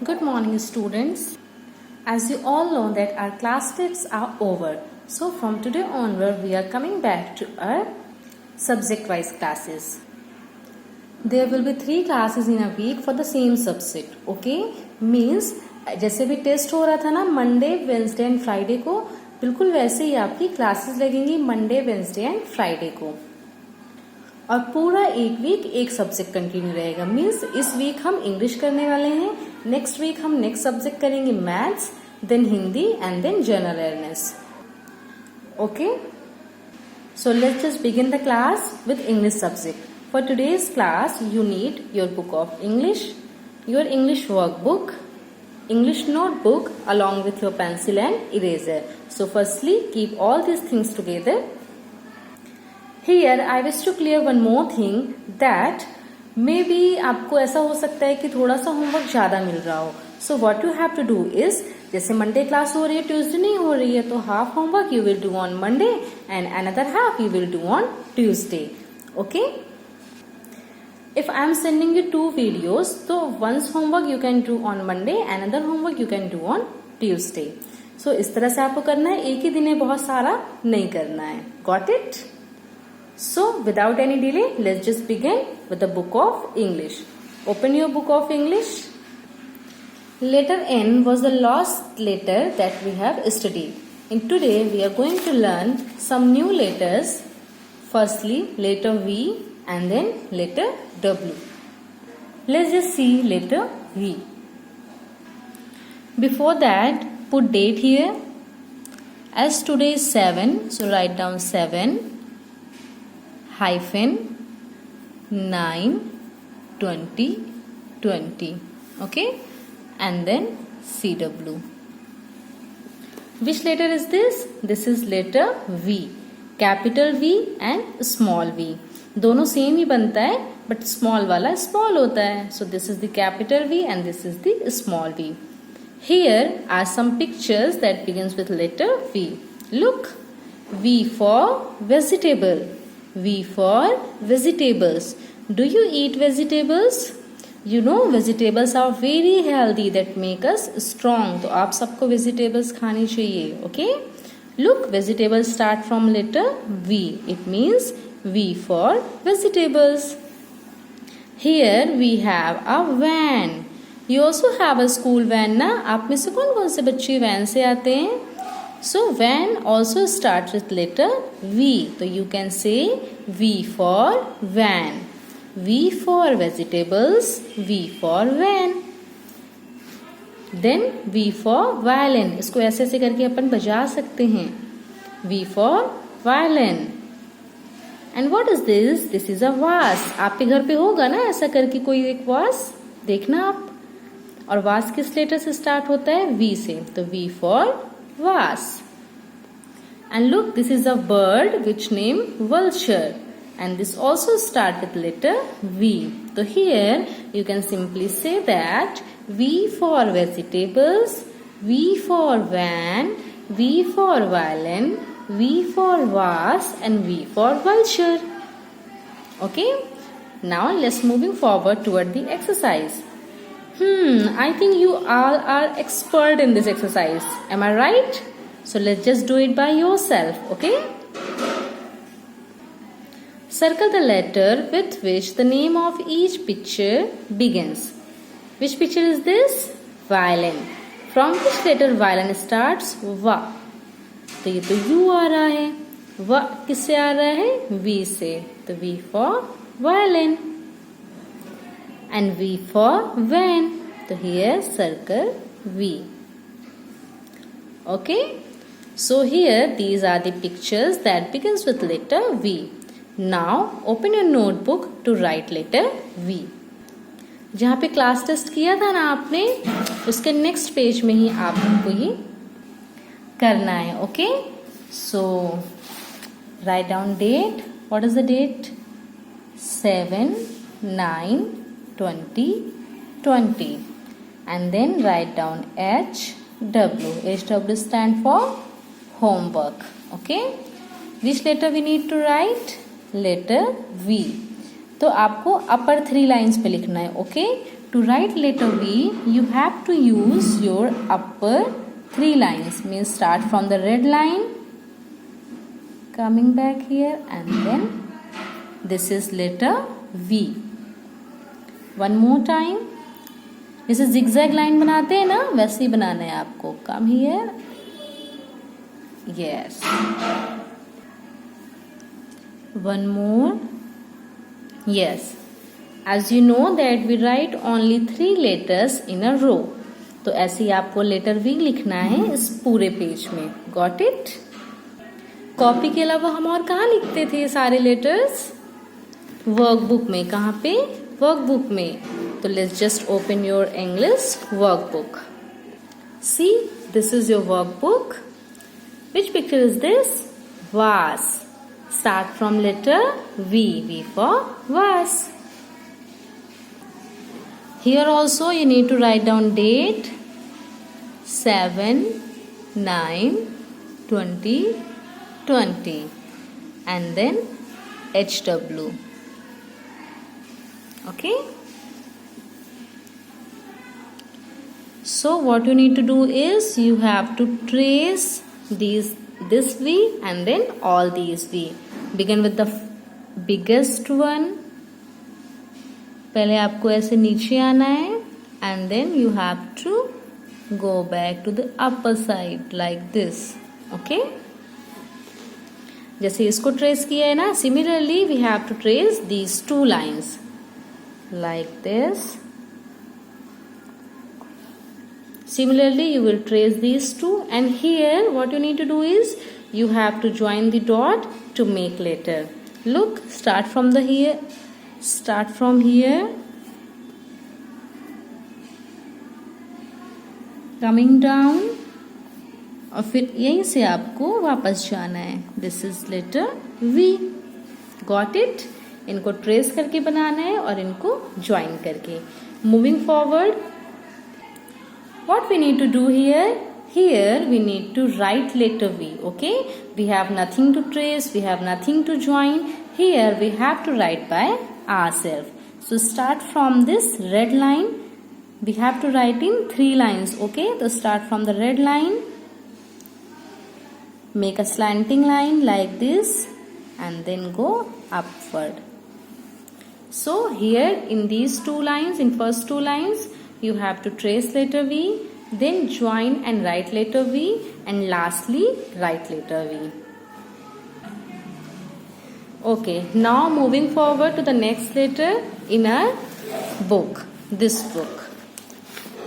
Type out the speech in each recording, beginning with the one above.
Good morning, students. As you all know that our class tests are over. So from today onward, we are coming back to our subject-wise classes. There will be 3 classes in a week for the same subject. Okay? Means जैसे भी test हो रहा था ना Monday, Wednesday and Friday को, बिल्कुल वैसे ही आपकी क्लासेस लगेंगी मंडे, वेंसडे एंड फ्राइडे को. और पूरा एक वीक एक सब्जेक्ट कंटिन्यू रहेगा. मीन्स इस वीक हम इंग्लिश करने वाले हैं, नेक्स्ट वीक हम नेक्स्ट सब्जेक्ट करेंगे maths, then Hindi and then general awareness. Okay, so let's just begin the class with English subject. For today's class you need your book of English, your English workbook, English notebook along with your pencil and eraser. So firstly, keep all these things together. Here I wish to clear one more thing that maybe आपको ऐसा हो सकता है कि थोड़ा सा homework ज्यादा मिल रहा हो. So what you have to do is, जैसे मंडे क्लास हो रही है, ट्यूसडे नहीं हो रही है, तो half homework you will do on Monday and another half you will do on Tuesday. Okay, if I am sending you 2 videos, so one's homework you can do on Monday, another homework you can do on Tuesday. So इस तरह से आपको करना है, एक ही दिन में बहुत सारा नहीं करना है. Got it? So without any delay, let's just begin with the book of English. Open your book of English. Letter N was the last letter that we have studied. And today we are going to learn some new letters. Firstly, letter V and then letter W. Let's just see letter V. Before that, put date here. As today is 7, so write down 7 hyphen 9 20 20. Okay, and then CW. Which letter is this? This is letter V. Capital V and small v. दोनों same ही बनता है but small वाला small होता है. So this is the capital V and this is the small v. Here are some pictures that begins with letter V. Look, V for vegetable. V for vegetables. Do you eat vegetables? You know vegetables are very healthy that make us strong. तो आप सबको vegetables खानी चाहिए. Okay? Look, vegetables start from letter V. It means V for vegetables. Here we have a van. You also have a school van ना. आप में से कौन कौन से बच्चे वैन से आते हैं? So van also starts with letter V. तो you can say V for van, V for vegetables, V for van. Then V for violin. इसको ऐसे ऐसे करके अपन बजा सकते हैं. V for violin. And what is this? This is a vase. आपके घर पे होगा ना ऐसा करके कोई एक वास, देखना आप. और वास किस लेटर से स्टार्ट होता है? V से. तो V for vase. And look, this is a bird which name vulture. And this also start with letter V. So here you can simply say that V for vegetables, V for van, V for violin, V for vase and V for vulture. Okay, now let's moving forward toward the exercise. I think you all are expert in this exercise. Am I right? So let's just do it by yourself. Okay, circle the letter with which the name of each picture begins. Which picture is this? Violin. From which letter violin starts? Va. तो ये तो U आ रहा है. व किससे आ रहा है? V से. तो V for violin and V for van. तो here circle V. Okay, so here these are the pictures that begins with letter V. Now open your notebook to write letter V. जहाँ पे class test किया था ना आपने, उसके next page में ही आपको ये करना है. Okay, so write down date. What is the date? 7 9 20 20 and then write down HW. HW stand for homework. Okay, which letter we need to write? Letter V. तो आपको अपर 3 लाइन्स पे लिखना है. Okay, To write letter V, you have to use your upper 3 lines. Means start from the red line, coming back here, and then this is letter V. One more time. जैसे zigzag line बनाते हैं ना, वैसे ही बनाना है आपको. Come here. Yes. One more. Yes. As you know that we write only 3 letters in a row. तो ऐसे ही आपको लेटर V लिखना है इस पूरे पेज में. Got it? कॉपी के अलावा हम और कहाँ लिखते थे सारे लेटर्स? वर्कबुक में. कहाँ पे? वर्कबुक में. तो let's just open your English workbook. See, this is your workbook. Which picture is this? Vase. Start from letter V. V for vase. Here also you need to write down date 7, 9, 20, 20 and then HW. Okay. So what you need to do is you have to trace this V and then all these V. Begin with the biggest one. पहले आपको ऐसे नीचे आना है and then you have to go back to the upper side like this. Okay? जैसे इसको trace किया है ना, similarly we have to trace these 2 lines like this. Similarly you will trace these 2 and here what you need to do is you have to join the dot to make letter. Look, start from here, coming down और फिर यहीं से आपको वापस जाना है. This is letter V. Got it? इनको trace करके बनाना है और इनको ज्वाइन करके. Moving forward, what we need to do here we need to write letter V. Okay, we have nothing to trace, we have nothing to join. Here we have to write by ourselves. So start from this red line. We have to write in 3 lines. Okay, so start from the red line, make a slanting line like this and then go upward. So here in these 2 lines, in first 2 lines you have to trace letter V, then join and write letter V, and lastly write letter V. Okay, now moving forward to the next letter in our book, this book,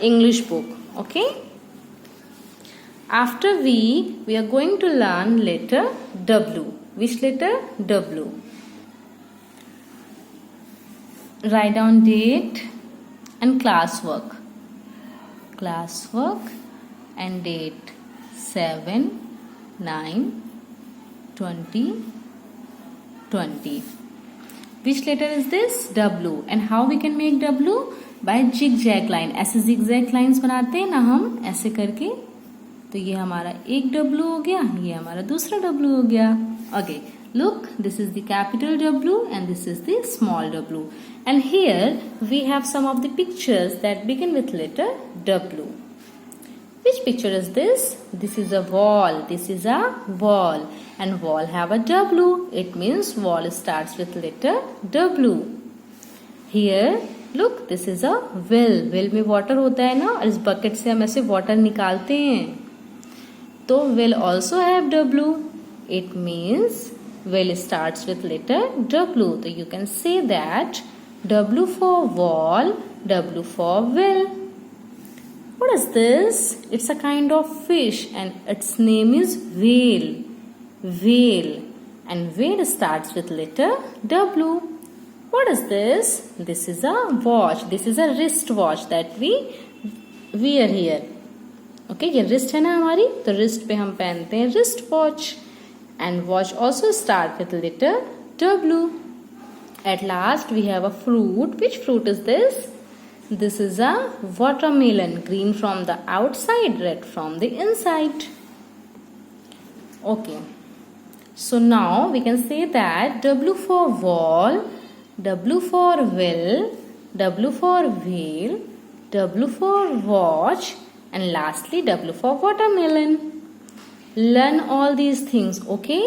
English book. Okay, after V we are going to learn letter W. Which letter? W. Write down date and classwork and date 7, 9, 20, 20. Which letter is this? W. And how we can make W? By zigzag line. ऐसे zigzag lines बनाते हैं ना हम ऐसे करके. तो ये हमारा एक W हो गया, ये हमारा दूसरा W हो गया. Okay, look, this is the capital W and this is the small w. And here we have some of the pictures that begin with letter W. Which picture is this? This is a wall. This is a wall. And wall have a W. It means wall starts with letter W. Here, look, this is a well. Well में water होता है ना, और इस bucket से हम ऐसे water निकालते हैं. तो well also have W. It means well starts with letter W. So you can say that W for wall, W for well. What is this? It's a kind of fish and its name is whale. Whale. And whale starts with letter W. What is this? This is a watch. This is a wrist watch that we wear here. Okay, ये wrist है ना हमारी, तो wrist पे हम पहनते हैं wrist watch. And watch also start with letter W. At last we have a fruit. Which fruit is this? This is a watermelon. Green from the outside, red from the inside. Okay. So now we can say that W for wall, W for well, W for whale, W for watch, and lastly W for watermelon. Learn all these things, okay?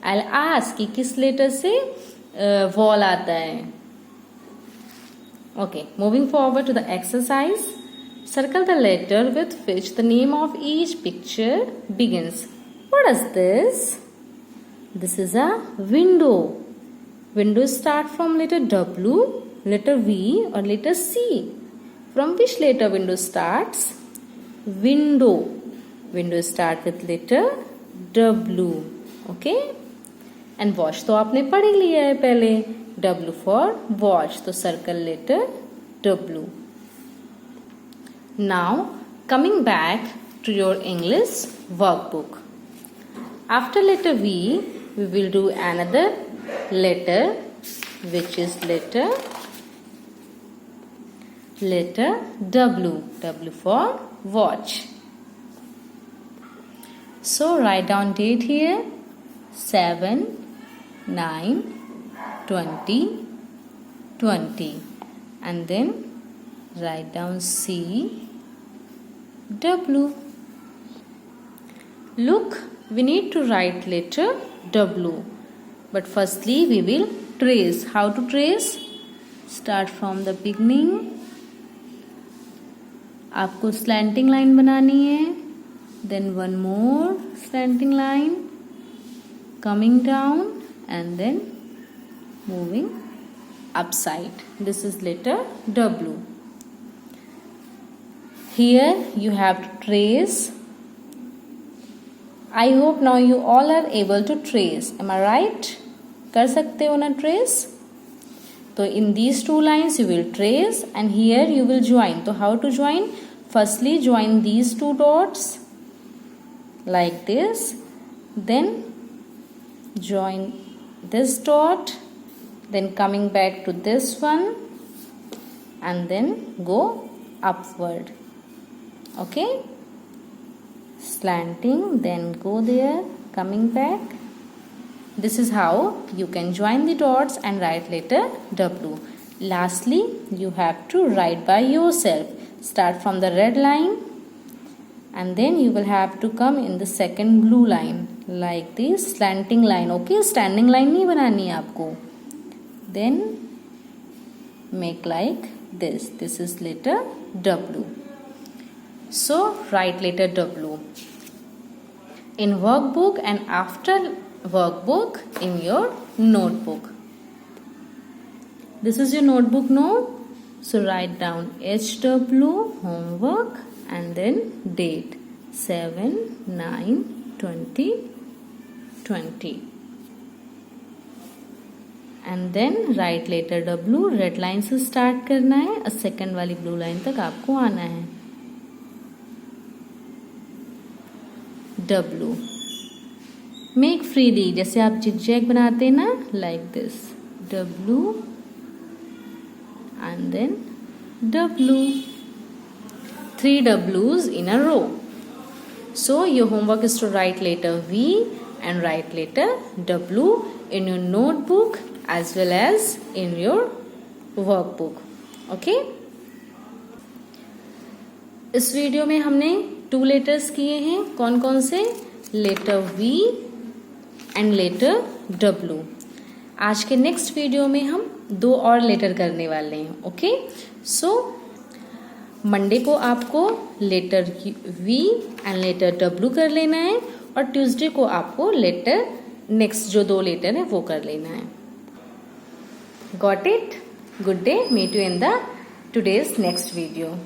I'll ask कि किस letter से wall आता है. Okay, moving forward to the exercise. Circle the letter with which the name of each picture begins. What is this? This is a window. Windows start from letter W, letter V or letter C. From which letter window starts? Window. Window start with letter W. Okay? And watch तो आपने पढ़ ही लिया है पहले. W for watch. तो circle letter W. Now coming back to your English workbook. After letter V, we will do another letter, which is letter W. W for watch. So write down date here: 7, 9, 20, 20, and then write down C, W. Look, we need to write letter W. But firstly we will trace. How to trace? Start from the beginning. आपको slanting line बनानी है. Then one more slanting line coming down and then moving upside. This is letter W. Here you have to trace. I hope now you all are able to trace. Am I right? कर सकते हो ना trace? तो in these two lines you will trace and here you will join. तो how to join? Firstly join these two dots like this. Then join this dot. Then coming back to this one and then go upward. Okay? Slanting, then go there, coming back. This is how you can join the dots and write letter W. Lastly, you have to write by yourself. Start from the red line and then you will have to come in the second blue line like this slanting line. Okay, standing line नहीं बनानी है आपको. Then make like this. This is letter W. So write letter W in workbook and after workbook in your notebook. This is your notebook, no? So write down HW homework and then date 7, 9, 20, 20. And then write letter W. Red line से start करना है और second वाली blue line तक आपको आना है. W. Make freely. जैसे आप zigzag बनाते हैं ना, like this. W and then W. 3 W's in a row. So your homework is to write letter V and write letter W in your notebook as well as in your workbook. Okay? इस video में हमने 2 letters किए हैं. कौन कौन से? Letter V and letter W. आज के नेक्स्ट वीडियो में हम 2 और लेटर करने वाले हैं. ओके, सो मंडे को आपको letter V and letter W कर लेना है और ट्यूसडे को आपको लेटर नेक्स्ट जो 2 लेटर है वो कर लेना है. Got it? Good day. Meet you in the today's next video.